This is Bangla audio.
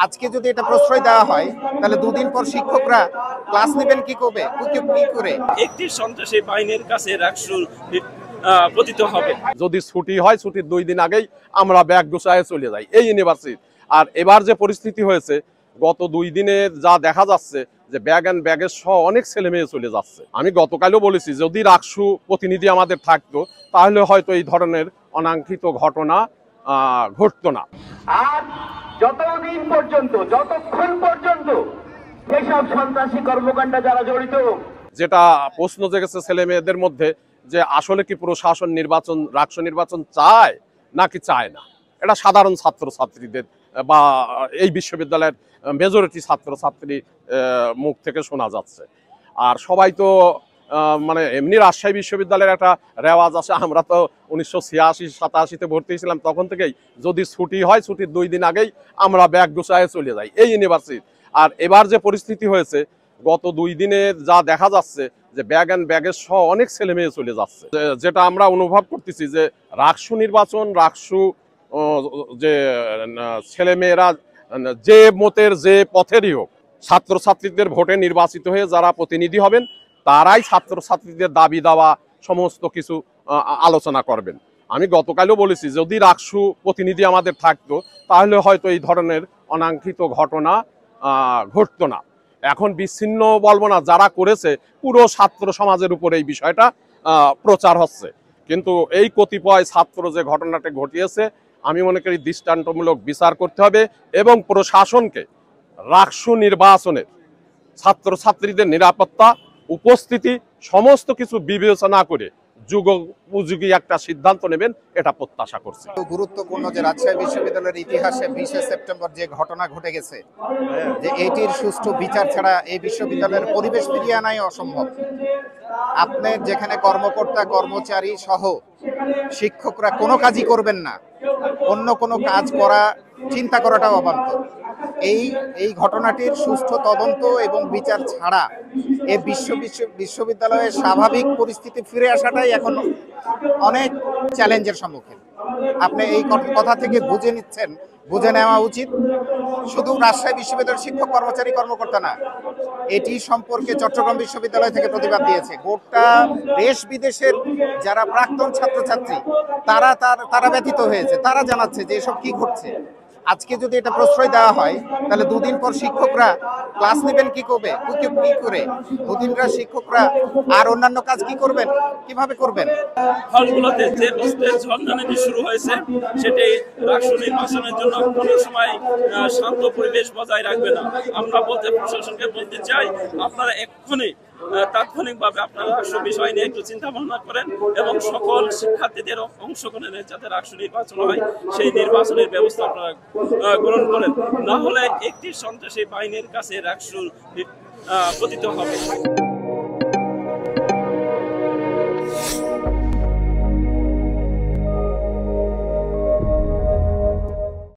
আজকে যদি এটা প্রশ্রয় দেওয়া হয় তাহলে দুদিন পর শিক্ষকরা ক্লাস নেবেন কি করে? একটি সন্ত্রাসী বাহিনীর কাছে রাকসুর পতিত হবে। যদি ছুটি হয়, ছুটির 2 দিন আগেই আমরা ব্যাগ গুছায় চলে যাই এই ইউনিভার্সিটি। আর এবার যে পরিস্থিতি হয়েছে, গত 2 দিনে যা দেখা যাচ্ছে যে ব্যাগ অ্যান্ড ব্যাগের সহ অনেক ছেলে মেয়ে চলে যাচ্ছে। আমি গতকালও বলেছি, যদি রাকসু প্রতিনিধি আমাদের থাকতো তাহলে হয়তো এই ধরনের অনাকাঙ্ক্ষিত ঘটনা ঘটতো না। আর যতক্ষণ পর্যন্ত যেসব সন্ত্রাসী কর্মকাণ্ডে যারা জড়িত, যেটা প্রশ্ন জেগেছে ছেলে মেয়েদের মধ্যে যে আসলে কি প্রশাসন রাকসু নির্বাচন চায় নাকি চায় না, এটা সাধারণ ছাত্রছাত্রীদের বা এই বিশ্ববিদ্যালয়ের মেজরিটি ছাত্রছাত্রী মুখ থেকে শোনা যাচ্ছে। আর সবাই তো মানে এমনি রাজশাহী বিশ্ববিদ্যালয়ের একটা রেওয়াজ আছে, আমরা তো 1986-87-তে ভর্তি হয়েছিলাম, তখন থেকেই যদি ছুটি হয়, ছুটির 2 দিন আগেই আমরা ব্যাগ গুছায় চলে যাই এই ইউনিভার্সিটি। আর এবার যে পরিস্থিতি হয়েছে, গত 2 দিনে যা দেখা যাচ্ছে যে ব্যাগ অ্যান্ড ব্যাগের সহ অনেক ছেলে মেয়ে চলে যাচ্ছে, যেটা আমরা অনুভব করতেছি যে রাকসু নির্বাচন, রাকসু যে ছেলেমেয়েরা যে মতের যে পথেরই হোক, ছাত্রছাত্রীদের ভোটে নির্বাচিত হয়ে যারা প্রতিনিধি হবেন তারাই ছাত্রছাত্রীদের দাবি দাওয়া সমস্ত কিছু আলোচনা করবেন। আমি গতকালও বলেছি, যদি রাকসু প্রতিনিধি আমাদের থাকতো তাহলে হয়তো এই ধরনের অনাকাঙ্ক্ষিত ঘটনা ঘটতো না। এখন বিচ্ছিন্ন বলবো না, যারা করেছে পুরো ছাত্র সমাজের উপর এই বিষয়টা প্রচার হচ্ছে, কিন্তু এই কতিপয় ছাত্র যে ঘটনাটা ঘটিয়েছে, আমি মনে করি দৃষ্টান্তমূলক বিচার করতে হবে এবং প্রশাসনকে রাকসু নির্বাচনের ছাত্রছাত্রীদের নিরাপত্তা, উপস্থিতি সমস্ত কিছু বিবেচনা করে যুগোপযোগী একটা সিদ্ধান্ত নেবেন, এটা প্রত্যাশা করছি। গুরুত্বপূর্ণ যে রাজশাহী বিশ্ববিদ্যালয়ের ইতিহাসে 20শে সেপ্টেম্বর যে ঘটনা ঘটে গেছে, যে এটির সুষ্ঠু বিচার ছাড়া এই বিশ্ববিদ্যালয়ের পরিবেশ ফিরিয়ে আনাই অসম্ভব। আপনার যেখানে কর্মকর্তা কর্মচারী সহ শিক্ষকরা কোনো কাজই করবেন না, অন্য কোনো কাজ করা চিন্তা করাটাও অবান্তর। এই ঘটনাটির সুষ্ঠু তদন্ত এবং বিচার ছাড়া এই বিশ্ববিদ্যালয়ের স্বাভাবিক পরিস্থিতি ফিরে আসাটাই এখন অনেক চ্যালেঞ্জের সম্মুখীন। আপনি এই কথা থেকে বুঝে নেওয়া উচিত শুধু রাজশাহী বিশ্ববিদ্যালয়ের শিক্ষক কর্মচারী কর্মকর্তা না, এটি সম্পর্কে চট্টগ্রাম বিশ্ববিদ্যালয় থেকে প্রতিবাদ দিয়েছে গোটা দেশ বিদেশের যারা প্রাক্তন ছাত্রছাত্রী, তারা ব্যথিত হয়েছে, তারা জানাচ্ছে যে এসব কি ঘটছে। আজকে যদি এটা প্রশ্রয় দেওয়া হয় তাহলে 2 দিন পর শিক্ষকরা ক্লাস নেবেন কি করে? 2 দিন শিক্ষকরা আর অন্যান্য কাজ কিভাবে করবেন? হলগুলোতে যে বস্তের ঝঞ্ঝানি শুরু হয়েছে, সেটি রাকসু নির্বাচনের জন্য কোনো সময় শান্ত পরিবেশ বজায় রাখবে না। আমরা প্রশাসনকে বলতে চাই, আপনারা এক্ষুনি তাৎক্ষণিকভাবে আপনারা রাকসু বিষয় নিয়ে একটু চিন্তা ভাবনা করেন এবং সকল শিক্ষার্থীদের অংশগ্রহণে যাতে রাকসু নির্বাচন হয় সেই নির্বাচনের ব্যবস্থা আপনারা গ্রহণ করেন, না হলে একটি সন্ত্রাসী বাহিনীর কাছে রাকসু পতিত হবে।